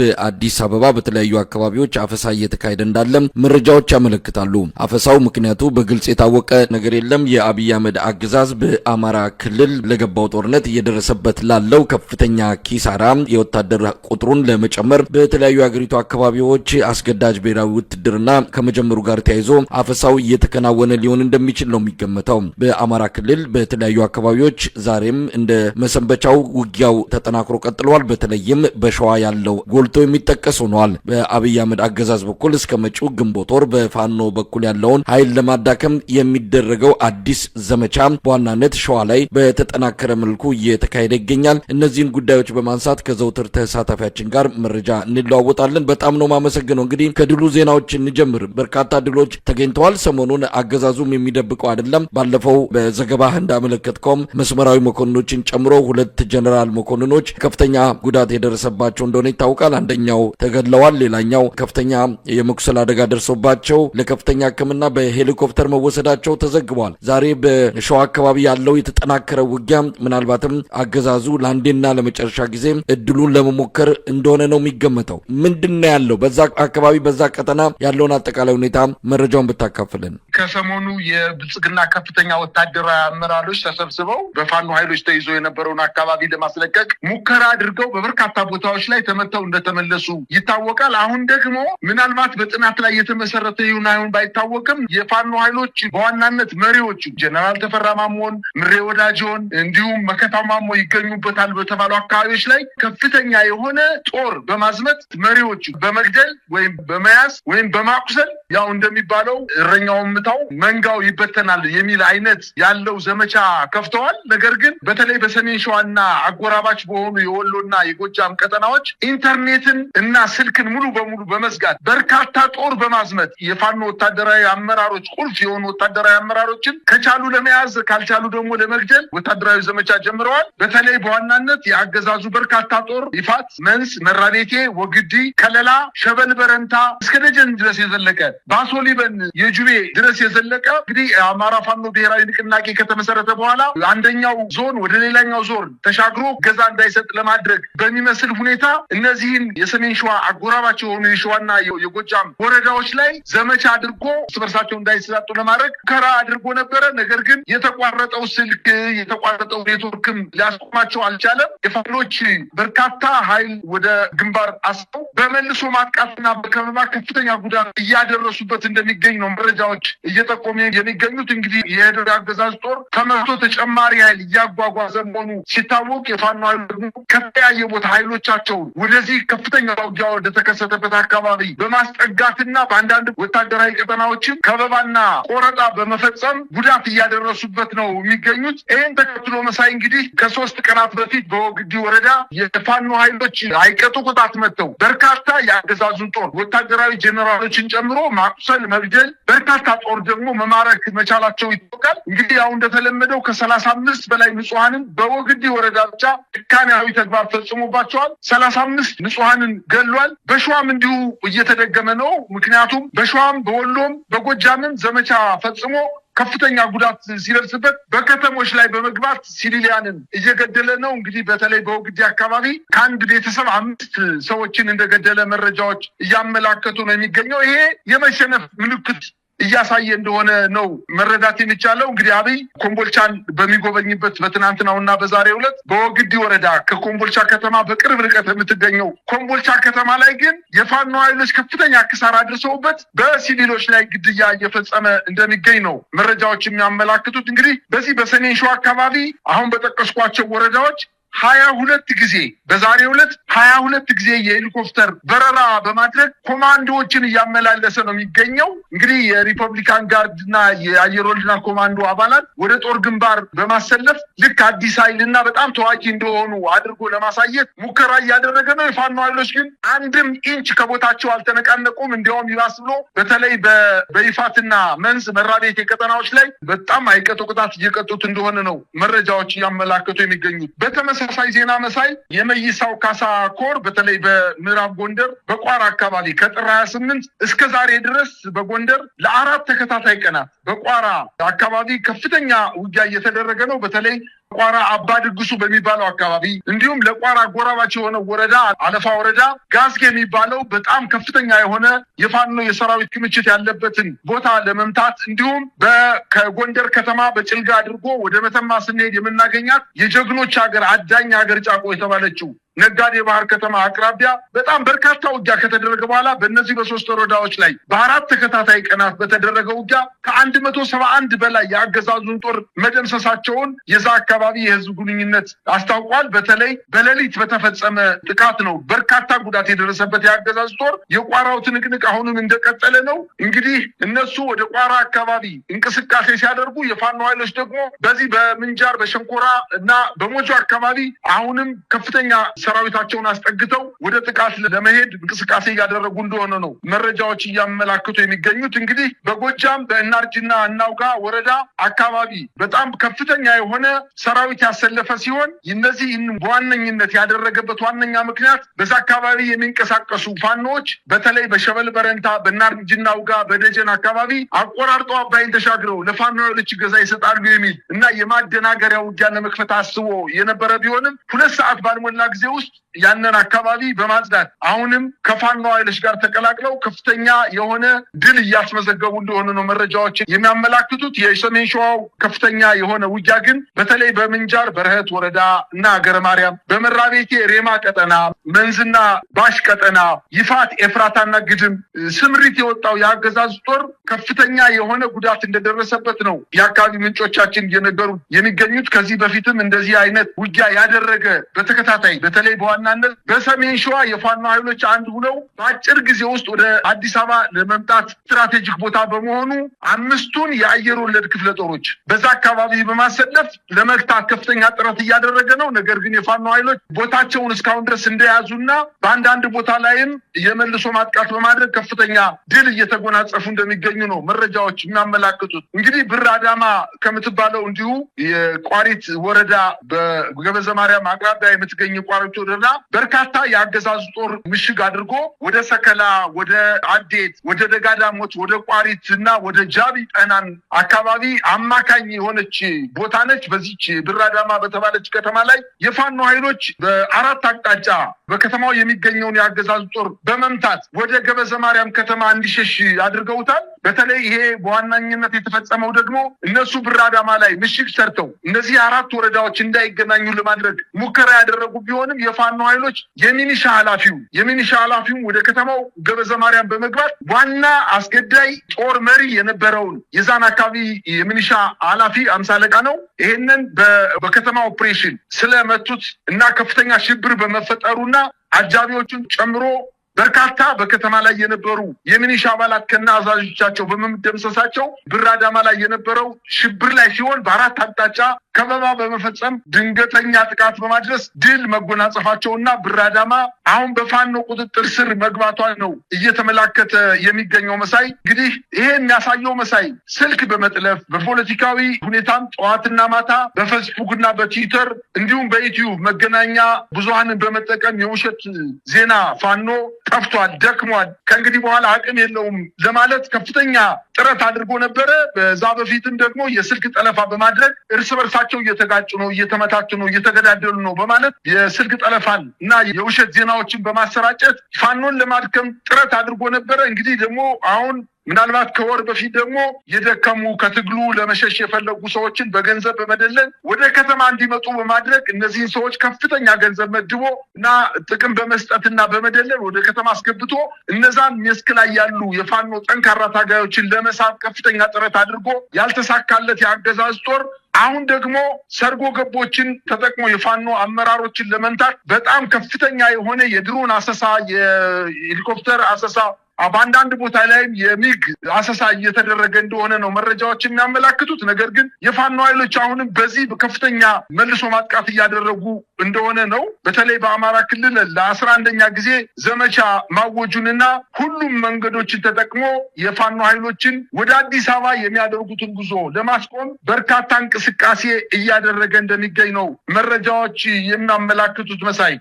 በአዲስ አበባ በተለያዩ አካባቢዎች አፈሳ እየተካሄደ እንዳለ መረጃዎች ያመለክታሉ። አፈሳው ምክንያቱ በግልጽ የታወቀ ነገር የለም። የአብይ አህመድ አገዛዝ በአማራ ክልል ለገባው ጦርነት እየደረሰበት ላለው ከፍተኛ ኪሳራ የወታደር ቁጥሩን ለመጨመር በተለያዩ አገሪቱ አካባቢዎች አስገዳጅ ብሔራዊ ውትድርና ከመጀመሩ ጋር ተያይዞ አፈሳው እየተከናወነ ሊሆን እንደሚችል ነው የሚገመተው። በአማራ ክልል በተለያዩ አካባቢዎች ዛሬም እንደ መሰንበቻው ውጊያው ተጠናክሮ ቀጥሏል። በተለይም በሸዋ ያለው ጎልቶ የሚጠቀስ ሆኗል። በአብይ አህመድ አገዛዝ በኩል እስከ መጪው ግንቦት ወር በፋኖ በኩል ያለውን ኃይል ለማዳከም የሚደረገው አዲስ ዘመቻ በዋናነት ሸዋ ላይ በተጠናከረ መልኩ እየተካሄደ ይገኛል። እነዚህን ጉዳዮች በማንሳት ከዘውትር ተሳታፊያችን ጋር መረጃ እንለዋወጣለን። በጣም ነው ማመሰግነው። እንግዲህ ከድሉ ዜናዎች እንጀምር። በርካታ ድሎች ተገኝተዋል። ሰሞኑን አገዛዙም የሚደብቀው አይደለም። ባለፈው በዘገባህ እንዳመለከትከውም መስመራዊ መኮንኖችን ጨምሮ 2 ጀነራል መኮንኖች ከፍተኛ ጉዳት የደረሰባቸው እንደሆነ ይታወቃል። አንደኛው ተገድለዋል፣ ሌላኛው ከፍተኛ የመቁሰል አደጋ ደርሶባቸው ለከፍተኛ ሕክምና በሄሊኮፕተር መወሰዳቸው ተዘግቧል። ዛሬ በሸዋ አካባቢ ያለው የተጠናከረ ውጊያ ምናልባትም አገዛዙ ለአንዴና ለመጨረሻ ጊዜ እድሉን ለመሞከር እንደሆነ ነው የሚገመተው። ምንድነው ያለው በዛ አካባቢ በዛ ቀጠና ያለውን አጠቃላይ ሁኔታ መረጃውን ብታካፍልን። ከሰሞኑ የብልጽግና ከፍተኛ ወታደራዊ አመራሮች ተሰብስበው በፋኖ ኃይሎች ተይዞ የነበረውን አካባቢ ለማስለቀቅ ሙከራ አድርገው በበርካታ ቦታዎች ላይ ተመተው እንደተመለሱ ይታወቃል። አሁን ደግሞ ምናልባት በጥናት ላይ የተመሰረተ ይሁን አይሁን ባይታወቅም የፋኖ ኃይሎች በዋናነት መሪዎቹ ጀነራል ተፈራ ማሞን፣ ምሬ ወዳጆን እንዲሁም መከታው ማሞ ይገኙበታል በተባሉ አካባቢዎች ላይ ከፍተኛ የሆነ ጦር በማዝመት መሪዎቹ በመግደል ወይም በመያዝ ወይም በማቁሰል ያው እንደሚባለው እረኛው ምታው መንጋው ይበተናል የሚል አይነት ያለው ዘመቻ ከፍተዋል። ነገር ግን በተለይ በሰሜን ሸዋና አጎራባች በሆኑ የወሎና የጎጃም ቀጠናዎች ኢንተርኔትን እና ስልክን ሙሉ በሙሉ በመዝጋት በርካታ ጦር በማዝመት የፋኖ ወታደራዊ አመራሮች ቁልፍ የሆኑ ወታደራዊ አመራሮችን ከቻሉ ለመያዝ ካልቻሉ ደግሞ ለመግደል ወታደራዊ ዘመቻ ጀምረዋል። በተለይ በዋናነት የአገዛዙ በርካታ ጦር ይፋት፣ መንስ፣ መራቤቴ፣ ወግዲ፣ ከለላ፣ ሸበል በረንታ እስከ ደጀን ድረስ የዘለቀ ባሶሊበን የጁቤ ድረስ የዘለቀ እንግዲህ አማራ ፋኖ ብሔራዊ ንቅናቄ ከተመሰረተ በኋላ አንደኛው ዞን ወደ ሌላኛው ዞን ተሻግሮ ገዛ እንዳይሰጥ ለማድረግ በሚመስል ሁኔታ እነዚህን የሰሜን ሸዋ አጎራባች የሆኑ የሸዋና የጎጃም ወረዳዎች ላይ ዘመቻ አድርጎ ስበርሳቸው እንዳይሰጣጡ ለማድረግ ሙከራ አድርጎ ነበረ። ነገር ግን የተቋረጠው ስልክ የተቋረጠው ኔትወርክም ሊያስቆማቸው አልቻለም። የፋኖች በርካታ ኃይል ወደ ግንባር አስጠው በመልሶ ማጥቃትና በከበባ ከፍተኛ ጉዳት እያደረሱበት እንደሚገኝ ነው መረጃዎች እየጠቆሙ የሚገኙት። እንግዲህ የሄደው አገዛዝ ጦር ከመቶ ተጨማሪ ኃይል እያጓጓዘ መሆኑ ሲታወቅ የፋኖ ኃይል ደግሞ ከተለያየ ቦታ ኃይሎቻቸውን ወደዚህ ከፍተኛ ውጊያ ወደ ተከሰተበት አካባቢ በማስጠጋትና በአንዳንድ ወታደራዊ ቀጠናዎችም ከበባና ቆረጣ በመፈጸም ጉዳት እያደረሱበት ነው የሚገኙት። ይህን ተከትሎ መሳይ እንግዲህ ከ3 ቀናት በፊት በወግዲ ወረዳ የፋኖ ኃይሎች አይቀጡ ቅጣት መጥተው በርካታ የአገዛዙን ጦር ወታደራዊ ጄኔራሎችን ጨምሮ ማቁሰል፣ መግደል፣ በርካታ ጦር ደግሞ መማረክ መቻላቸው ይታወቃል። እንግዲህ አሁን እንደተለመደው ከ35 በላይ ንጹሃንን በወግዲ ወረዳ ብቻ ጭካኔያዊ ተግባር ፈጽሞባቸዋል። 35 ንጹሃንን ገሏል። በሸዋም እንዲሁ እየተደገመ ነው። ምክንያቱም በሸዋም በወሎም በጎጃምም ዘመቻ ፈጽሞ ከፍተኛ ጉዳት ሲደርስበት በከተሞች ላይ በመግባት ሲቪሊያንን እየገደለ ነው። እንግዲህ በተለይ በወግዲ አካባቢ ከአንድ ቤተሰብ 5 ሰዎችን እንደገደለ መረጃዎች እያመላከቱ ነው የሚገኘው። ይሄ የመሸነፍ ምልክት እያሳየ እንደሆነ ነው መረዳት የሚቻለው። እንግዲህ አብይ ኮምቦልቻን በሚጎበኝበት በትናንትናውና በዛሬው ዕለት በወግዲ ወረዳ ከኮምቦልቻ ከተማ በቅርብ ርቀት የምትገኘው ኮምቦልቻ ከተማ ላይ ግን የፋኖ ኃይሎች ከፍተኛ ክሳራ አድርሰውበት በሲቪሎች ላይ ግድያ እየፈጸመ እንደሚገኝ ነው መረጃዎች የሚያመላክቱት። እንግዲህ በዚህ በሰሜን ሸዋ አካባቢ አሁን በጠቀስኳቸው ወረዳዎች 22 ጊዜ በዛሬው ዕለት 22 ጊዜ የሄሊኮፕተር በረራ በማድረግ ኮማንዶዎችን እያመላለሰ ነው የሚገኘው። እንግዲህ የሪፐብሊካን ጋርድና የአየር ወለድና ኮማንዶ አባላት ወደ ጦር ግንባር በማሰለፍ ልክ አዲስ ኃይልና በጣም ታዋቂ እንደሆኑ አድርጎ ለማሳየት ሙከራ እያደረገ ነው። የፋኖ ኃይሎች ግን አንድም ኢንች ከቦታቸው አልተነቃነቁም። እንዲያውም ይባስ ብሎ በተለይ በይፋትና መንዝ መራቤቴ ቀጠናዎች ላይ በጣም አይቀጡ ቅጣት እየቀጡት እንደሆነ ነው መረጃዎች እያመላከቱ የሚገኙት። በተመሳሳይ ዜና መሳይ የመይሳው ካሳ ኮር በተለይ በምዕራብ ጎንደር በቋራ አካባቢ ከጥር 28 እስከ ዛሬ ድረስ በጎንደር ለ4 ተከታታይ ቀናት በቋራ አካባቢ ከፍተኛ ውጊያ እየተደረገ ነው። በተለይ ቋራ አባድግሱ በሚባለው አካባቢ እንዲሁም ለቋራ ጎራባች የሆነ ወረዳ አለፋ ወረዳ ጋዝጌ የሚባለው በጣም ከፍተኛ የሆነ የፋኖ የሰራዊት ክምችት ያለበትን ቦታ ለመምታት እንዲሁም ከጎንደር ከተማ በጭልጋ አድርጎ ወደ መተማ ስንሄድ የምናገኛት የጀግኖች ሀገር አዳኝ ሀገር ጫቆ የተባለችው ነጋዴ ባህር ከተማ አቅራቢያ በጣም በርካታ ውጊያ ከተደረገ በኋላ በእነዚህ በሶስት ወረዳዎች ላይ በአራት ተከታታይ ቀናት በተደረገ ውጊያ ከ171 በላይ የአገዛዙን ጦር መደምሰሳቸውን የዛ አካባቢ የህዝብ ግንኙነት አስታውቋል። በተለይ በሌሊት በተፈጸመ ጥቃት ነው በርካታ ጉዳት የደረሰበት የአገዛዙ ጦር። የቋራው ትንቅንቅ አሁንም እንደቀጠለ ነው። እንግዲህ እነሱ ወደ ቋራ አካባቢ እንቅስቃሴ ሲያደርጉ የፋኖ ኃይሎች ደግሞ በዚህ በምንጃር በሸንኮራ እና በሞጆ አካባቢ አሁንም ከፍተኛ ሰራዊታቸውን አስጠግተው ወደ ጥቃት ለመሄድ እንቅስቃሴ እያደረጉ እንደሆነ ነው መረጃዎች እያመላክቱ የሚገኙት። እንግዲህ በጎጃም በእናርጅና እናውጋ ወረዳ አካባቢ በጣም ከፍተኛ የሆነ ሰራዊት ያሰለፈ ሲሆን እነዚህ በዋነኝነት ያደረገበት ዋነኛ ምክንያት በዛ አካባቢ የሚንቀሳቀሱ ፋኖች በተለይ በሸበል በረንታ በእናርጅና እናውጋ በደጀን አካባቢ አቆራርጠው አባይን ተሻግረው ለፋኖ ኃይሎች ገዛ ይሰጣሉ የሚል እና የማደናገሪያ ውጊያ ለመክፈት አስቦ የነበረ ቢሆንም 2 ሰዓት ባልሞላ ጊዜ ውስጥ ያንን አካባቢ በማጽዳት አሁንም ከፋኖ ኃይሎች ጋር ተቀላቅለው ከፍተኛ የሆነ ድል እያስመዘገቡ እንደሆነ ነው መረጃዎች የሚያመላክቱት። የሰሜን ሸዋው ከፍተኛ የሆነ ውጊያ ግን በተለይ በምንጃር በረህት ወረዳ እና ሀገረ ማርያም፣ በመራቤቴ ሬማ ቀጠና፣ መንዝና ባሽ ቀጠና፣ ይፋት ኤፍራታና ግድም ስምሪት የወጣው የአገዛዝ ጦር ከፍተኛ የሆነ ጉዳት እንደደረሰበት ነው የአካባቢ ምንጮቻችን እየነገሩ የሚገኙት። ከዚህ በፊትም እንደዚህ አይነት ውጊያ ያደረገ በተከታታይ በተለይ በዋናነት በሰሜን ሸዋ የፋኖ ኃይሎች አንድ ሆነው በአጭር ጊዜ ውስጥ ወደ አዲስ አበባ ለመምጣት ስትራቴጂክ ቦታ በመሆኑ 5ቱን የአየር ወለድ ክፍለ ጦሮች በዛ አካባቢ በማሰለፍ ለመግታት ከፍተኛ ጥረት እያደረገ ነው። ነገር ግን የፋኖ ኃይሎች ቦታቸውን እስካሁን ድረስ እንደያዙና በአንዳንድ ቦታ ላይም የመልሶ ማጥቃት በማድረግ ከፍተኛ ድል እየተጎናጸፉ እንደሚገኙ ነው መረጃዎች የሚያመላክቱት። እንግዲህ ብር አዳማ ከምትባለው እንዲሁ የቋሪት ወረዳ በገበዘ ማርያም አቅራቢያ የምትገኝ ቋሪት ወረዳ በርካታ የአገዛዙ ጦር ምሽግ አድርጎ ወደ ሰከላ፣ ወደ አዴት፣ ወደ ደጋዳሞት፣ ወደ ቋሪት እና ወደ ጃቢ ጠናን አካባቢ አማካኝ የሆነች ቦታ ነች። በዚች ብር አዳማ በተባለች ከተማ ላይ የፋኖ ኃይሎች በአራት አቅጣጫ በከተማው የሚገኘውን የአገዛዙ ጦር በመምታት ወደ ገበዘ ማርያም ከተማ እንዲሸሽ አድርገውታል። በተለይ ይሄ በዋናኝነት የተፈጸመው ደግሞ እነሱ ብር አዳማ ላይ ምሽግ ሰርተው እነዚህ 4 ወረዳዎች እንዳይገናኙ ለማድረግ ሙከራ ያደረጉ ቢሆንም የፋኖ ኃይሎች የሚኒሻ ኃላፊውን ወደ ከተማው ገበዘ ማርያም በመግባት ዋና አስገዳይ ጦር መሪ የነበረውን የዛን አካባቢ የሚኒሻ ኃላፊ 50 አለቃ ነው። ይሄንን በከተማ ኦፕሬሽን ስለመቱት እና ከፍተኛ ሽብር በመፈጠሩና አጃቢዎቹን ጨምሮ በርካታ በከተማ ላይ የነበሩ የሚኒሻ አባላት ከና አዛዦቻቸው በመደምሰሳቸው ብር አዳማ ላይ የነበረው ሽብር ላይ ሲሆን በአራት አቅጣጫ ከበባ በመፈጸም ድንገተኛ ጥቃት በማድረስ ድል መጎናጸፋቸውና ብር አዳማ አሁን በፋኖ ቁጥጥር ስር መግባቷን ነው እየተመላከተ የሚገኘው። መሳይ እንግዲህ ይሄ የሚያሳየው መሳይ ስልክ በመጥለፍ በፖለቲካዊ ሁኔታም ጠዋትና ማታ በፌስቡክ እና በትዊተር እንዲሁም በዩቲዩብ መገናኛ ብዙሃንን በመጠቀም የውሸት ዜና ፋኖ ጠፍቷል፣ ደክሟል፣ ከእንግዲህ በኋላ አቅም የለውም ለማለት ከፍተኛ ጥረት አድርጎ ነበረ። በዛ በፊትም ደግሞ የስልክ ጠለፋ በማድረግ እርስ በርሳቸው እየተጋጩ ነው፣ እየተመታቱ ነው፣ እየተገዳደሉ ነው በማለት የስልክ ጠለፋን እና የውሸት ዜናዎችን በማሰራጨት ፋኖን ለማድከም ጥረት አድርጎ ነበረ። እንግዲህ ደግሞ አሁን ምናልባት ከወር በፊት ደግሞ የደከሙ ከትግሉ ለመሸሽ የፈለጉ ሰዎችን በገንዘብ በመደለል ወደ ከተማ እንዲመጡ በማድረግ እነዚህን ሰዎች ከፍተኛ ገንዘብ መድቦ እና ጥቅም በመስጠትና በመደለል ወደ ከተማ አስገብቶ እነዛን መስክ ላይ ያሉ የፋኖ ጠንካራ ታጋዮችን ለመሳብ ከፍተኛ ጥረት አድርጎ ያልተሳካለት የአገዛዝ ጦር አሁን ደግሞ ሰርጎ ገቦችን ተጠቅሞ የፋኖ አመራሮችን ለመምታት በጣም ከፍተኛ የሆነ የድሮን አሰሳ፣ የሄሊኮፕተር አሰሳ በአንዳንድ ቦታ ላይም የሚግ አሰሳ እየተደረገ እንደሆነ ነው መረጃዎች የሚያመላክቱት። ነገር ግን የፋኖ ኃይሎች አሁንም በዚህ ከፍተኛ መልሶ ማጥቃት እያደረጉ እንደሆነ ነው። በተለይ በአማራ ክልል ለ11ኛ ጊዜ ዘመቻ ማወጁንና ሁሉም መንገዶችን ተጠቅሞ የፋኖ ኃይሎችን ወደ አዲስ አበባ የሚያደርጉትን ጉዞ ለማስቆም በርካታ እንቅስቃሴ እያደረገ እንደሚገኝ ነው መረጃዎች የሚያመላክቱት። መሳይ